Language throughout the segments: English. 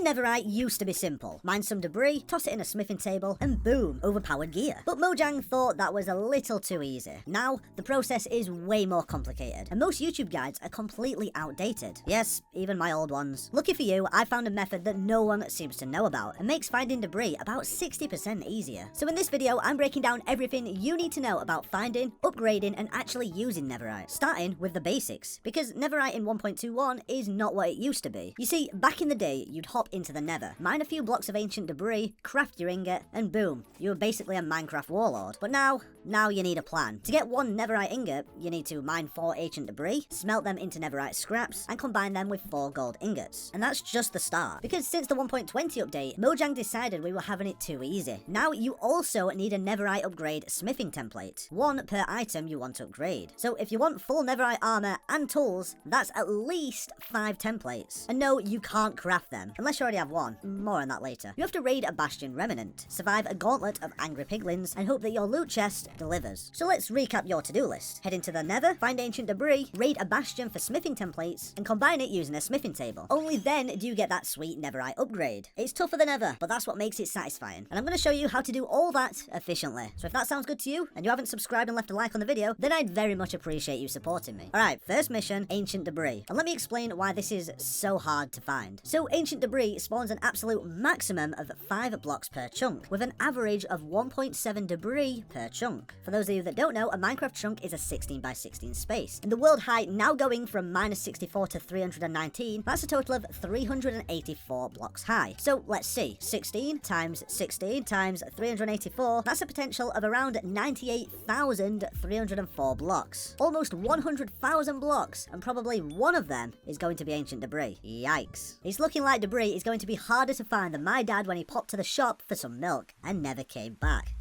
Mining Netherite used to be simple. Mine some debris, toss it in a smithing table, and boom, overpowered gear. But Mojang thought that was a little too easy. Now, the process is way more complicated, and most YouTube guides are completely outdated. Yes, even my old ones. Lucky for you, I found a method that no one seems to know about, and makes finding debris about 60% easier. So in this video, I'm breaking down everything you need to know about finding, upgrading, and actually using Netherite, starting with the basics, because Netherite in 1.21 is not what it used to be. You see, back in the day, you'd hop into the Nether, mine a few blocks of ancient debris, craft your ingot, and boom, you were basically a Minecraft warlord. But now you need a plan. To get one Netherite ingot, you need to mine 4 ancient debris, smelt them into Netherite scraps, and combine them with 4 gold ingots. And that's just the start, because since the 1.20 update, Mojang decided we were having it too easy. Now you also need a Netherite upgrade smithing template, 1 per item you want to upgrade. So if you want full Netherite armor and tools, that's at least 5 templates. And no, you can't craft them, unless you already have one. More on that later. You have to raid a bastion remnant, survive a gauntlet of angry piglins, and hope that your loot chest delivers. So let's recap your to-do list. Head into the Nether, find ancient debris, raid a bastion for smithing templates, and combine it using a smithing table. Only then do you get that sweet Netherite upgrade. It's tougher than ever, but that's what makes it satisfying. And I'm going to show you how to do all that efficiently. So if that sounds good to you, and you haven't subscribed and left a like on the video, then I'd very much appreciate you supporting me. Alright, first mission, ancient debris. And let me explain why this is so hard to find. So ancient debris spawns an absolute maximum of 5 blocks per chunk, with an average of 1.7 debris per chunk. For those of you that don't know, a Minecraft chunk is a 16 by 16 space. And the world height now going from -64 to 319, that's a total of 384 blocks high. So let's see, 16 times 16 times 384, that's a potential of around 98,304 blocks. Almost 100,000 blocks, and probably one of them is going to be ancient debris. Yikes. It's looking like debris is going to be harder to find than my dad when he popped to the shop for some milk and never came back.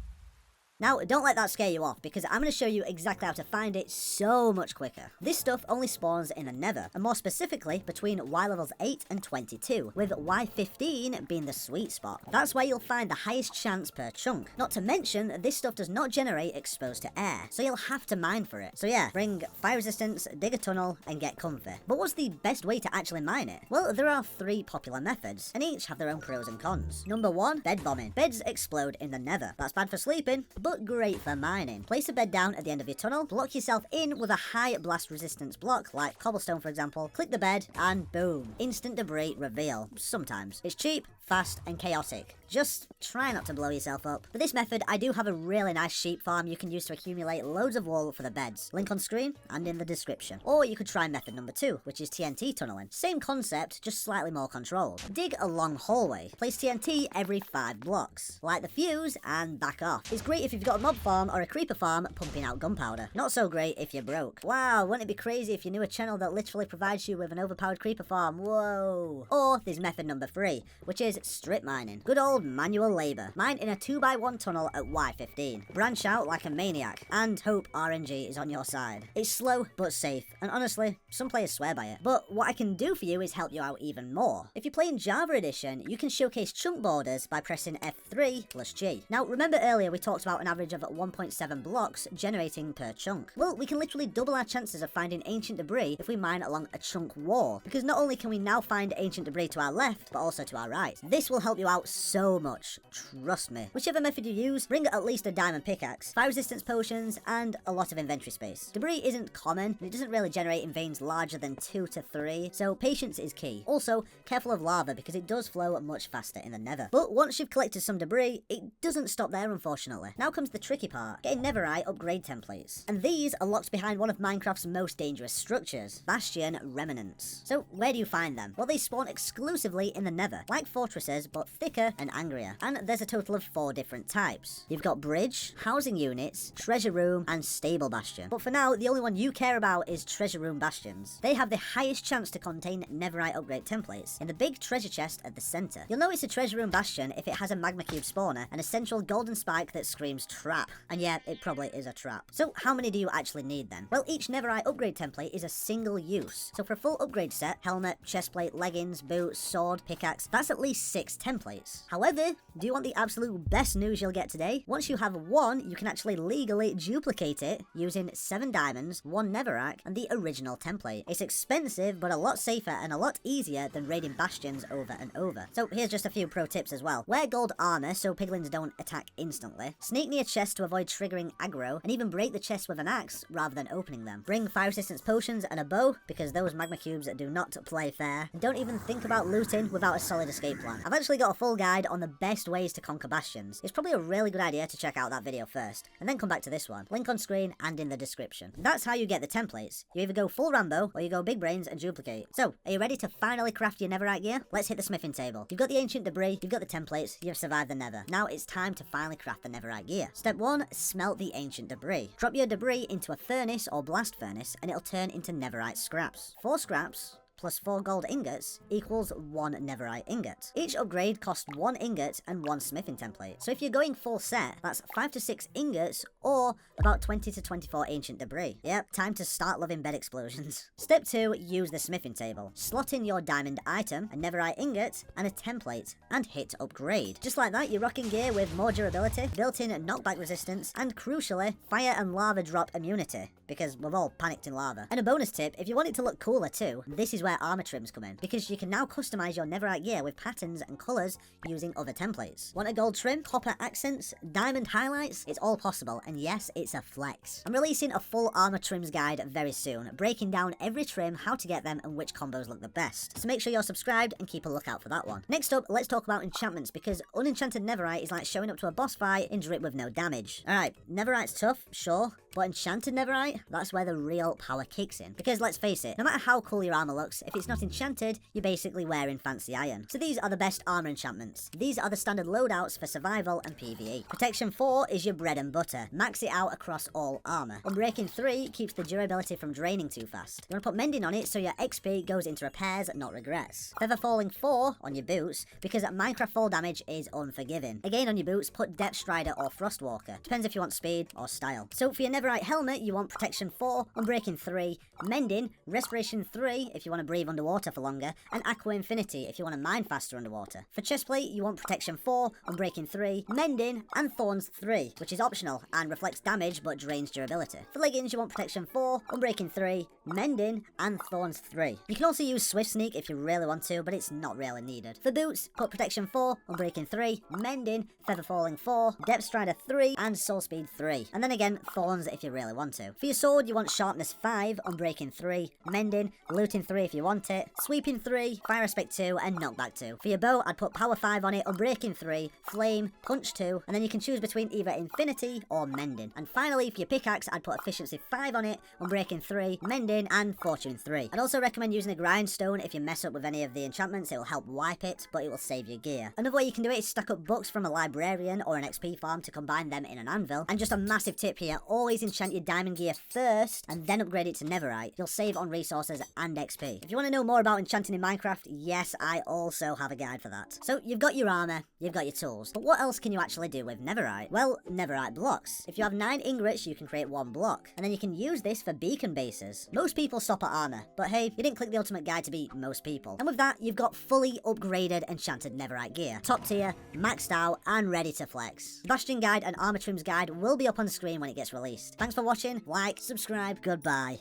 Now, don't let that scare you off, because I'm going to show you exactly how to find it so much quicker. This stuff only spawns in the Nether, and more specifically between Y levels 8 and 22, with Y15 being the sweet spot. That's where you'll find the highest chance per chunk. Not to mention, this stuff does not generate exposed to air, so you'll have to mine for it. So yeah, bring fire resistance, dig a tunnel, and get comfy. But what's the best way to actually mine it? Well, there are 3 popular methods, and each have their own pros and cons. Number 1, bed bombing. Beds explode in the Nether. That's bad for sleeping, but great for mining. Place a bed down at the end of your tunnel, block yourself in with a high blast resistance block, like cobblestone for example, click the bed, and boom, instant debris reveal. Sometimes. It's cheap, fast, and chaotic. Just try not to blow yourself up. For this method, I do have a really nice sheep farm you can use to accumulate loads of wool for the beds. Link on screen and in the description. Or you could try method number 2, which is TNT tunneling. Same concept, just slightly more controlled. Dig a long hallway. Place TNT every 5 blocks. Light the fuse and back off. It's great if you've got a mob farm or a creeper farm pumping out gunpowder. Not so great if you're broke. Wow, wouldn't it be crazy if you knew a channel that literally provides you with an overpowered creeper farm? Whoa. Or there's method number 3, which is strip mining. Good old manual labor. Mine in a 2x1 tunnel at Y15. Branch out like a maniac and hope RNG is on your side. It's slow but safe, and honestly, some players swear by it. But what I can do for you is help you out even more. If you're playing Java Edition, you can showcase chunk borders by pressing F3 plus G. Now remember earlier we talked about an average of 1.7 blocks generating per chunk. Well, we can literally double our chances of finding ancient debris if we mine along a chunk wall, because not only can we now find ancient debris to our left, but also to our right. This will help you out so much, trust me. Whichever method you use, bring at least a diamond pickaxe, fire resistance potions, and a lot of inventory space. Debris isn't common, and it doesn't really generate in veins larger than 2 to 3, so patience is key. Also, careful of lava, because it does flow much faster in the Nether. But once you've collected some debris, it doesn't stop there unfortunately. Now comes the tricky part, getting Netherite upgrade templates. And these are locked behind one of Minecraft's most dangerous structures, bastion remnants. So where do you find them? Well, they spawn exclusively in the Nether, like fortresses, but thicker and angrier. And there's a total of 4 different types. You've got bridge, housing units, treasure room, and stable bastion. But for now, the only one you care about is treasure room bastions. They have the highest chance to contain Netherite upgrade templates in the big treasure chest at the center. You'll know it's a treasure room bastion if it has a magma cube spawner and a central golden spike that screams game's trap. And yeah, it probably is a trap. So how many do you actually need then? Well, each Netherite upgrade template is a single use. So for a full upgrade set, helmet, chestplate, leggings, boots, sword, pickaxe, that's at least 6 templates. However, do you want the absolute best news you'll get today? Once you have one, you can actually legally duplicate it using 7 diamonds, 1 netherrack, and the original template. It's expensive, but a lot safer and a lot easier than raiding bastions over and over. So here's just a few pro tips as well. Wear gold armor so piglins don't attack instantly. Sneak near chests to avoid triggering aggro, and even break the chests with an axe rather than opening them. Bring fire resistance potions and a bow, because those magma cubes do not play fair. And don't even think about looting without a solid escape plan. I've actually got a full guide on the best ways to conquer bastions. It's probably a really good idea to check out that video first, and then come back to this one. Link on screen and in the description. That's how you get the templates. You either go full Rambo, or you go big brains and duplicate. So, are you ready to finally craft your netherite gear? Let's hit the smithing table. You've got the ancient debris, you've got the templates, you've survived the nether. Now it's time to finally craft the netherite gear. Step 1, smelt the ancient debris. Drop your debris into a furnace or blast furnace, and it'll turn into netherite scraps. 4 scraps plus 4 gold ingots equals 1 netherite ingot. Each upgrade costs 1 ingot and 1 smithing template. So if you're going full set, that's 5 to 6 ingots or about 20 to 24 ancient debris. Yep, time to start loving bed explosions. Step 2, use the smithing table. Slot in your diamond item, a netherite ingot, and a template, and hit upgrade. Just like that, you're rocking gear with more durability, built-in knockback resistance, and crucially, fire and lava drop immunity, because we've all panicked in lava. And a bonus tip, if you want it to look cooler too, this is where armor trims come in, because you can now customize your netherite gear with patterns and colors using other templates. Want a gold trim, copper accents, diamond highlights? It's all possible, and yes, it's a flex. I'm releasing a full armor trims guide very soon, breaking down every trim, how to get them, and which combos look the best. So make sure you're subscribed and keep a lookout for that one. Next up, let's talk about enchantments, because unenchanted netherite is like showing up to a boss fight in drip with no damage. Alright, netherite's tough, sure, but enchanted netherite, that's where the real power kicks in. Because let's face it, no matter how cool your armor looks, if it's not enchanted, you're basically wearing fancy iron. So these are the best armor enchantments. These are the standard loadouts for survival and PvE. Protection 4 is your bread and butter. Max it out across all armor. Unbreaking 3 keeps the durability from draining too fast. You want to put mending on it so your XP goes into repairs, not regrets. Feather falling 4 on your boots, because Minecraft fall damage is unforgiving. Again on your boots, put Depth Strider or Frostwalker. Depends if you want speed or style. So for your netherite helmet, you want protection 4, unbreaking 3, mending, respiration 3 if you want to breathe underwater for longer, and aqua infinity if you want to mine faster underwater. For chestplate, you want protection 4, unbreaking 3, mending, and thorns 3, which is optional and reflects damage but drains durability. For leggings, you want protection 4, unbreaking 3, mending, and thorns 3. You can also use swift sneak if you really want to, but it's not really needed. For boots, put protection 4, unbreaking 3, mending, feather falling 4, depth strider 3, and soul speed 3. And then again, thorns if you really want to. For your sword, you want sharpness 5, unbreaking 3, mending, looting 3 if you want it, sweeping 3, fire aspect 2, and knockback 2. For your bow, I'd put power 5 on it, unbreaking 3, flame, punch 2, and then you can choose between either infinity or mending. And finally, for your pickaxe, I'd put efficiency 5 on it, unbreaking 3, mending, and fortune 3. I'd also recommend using a grindstone. If you mess up with any of the enchantments, it will help wipe it, but it will save your gear. Another way you can do it is stack up books from a librarian or an XP farm to combine them in an anvil. And just a massive tip here, always enchant your diamond gear first, and then upgrade it to netherite. You'll save on resources and XP. If you want to know more about enchanting in Minecraft, yes, I also have a guide for that. So you've got your armor, you've got your tools, but what else can you actually do with netherite? Well, netherite blocks. If you have 9 ingots, you can create 1 block, and then you can use this for beacon bases. Most people stop at armor, but hey, you didn't click the ultimate guide to beat most people. And with that, you've got fully upgraded enchanted netherite gear. Top tier, maxed out, and ready to flex. The Bastion guide and armor trims guide will be up on the screen when it gets released. Thanks for watching, like, subscribe, goodbye.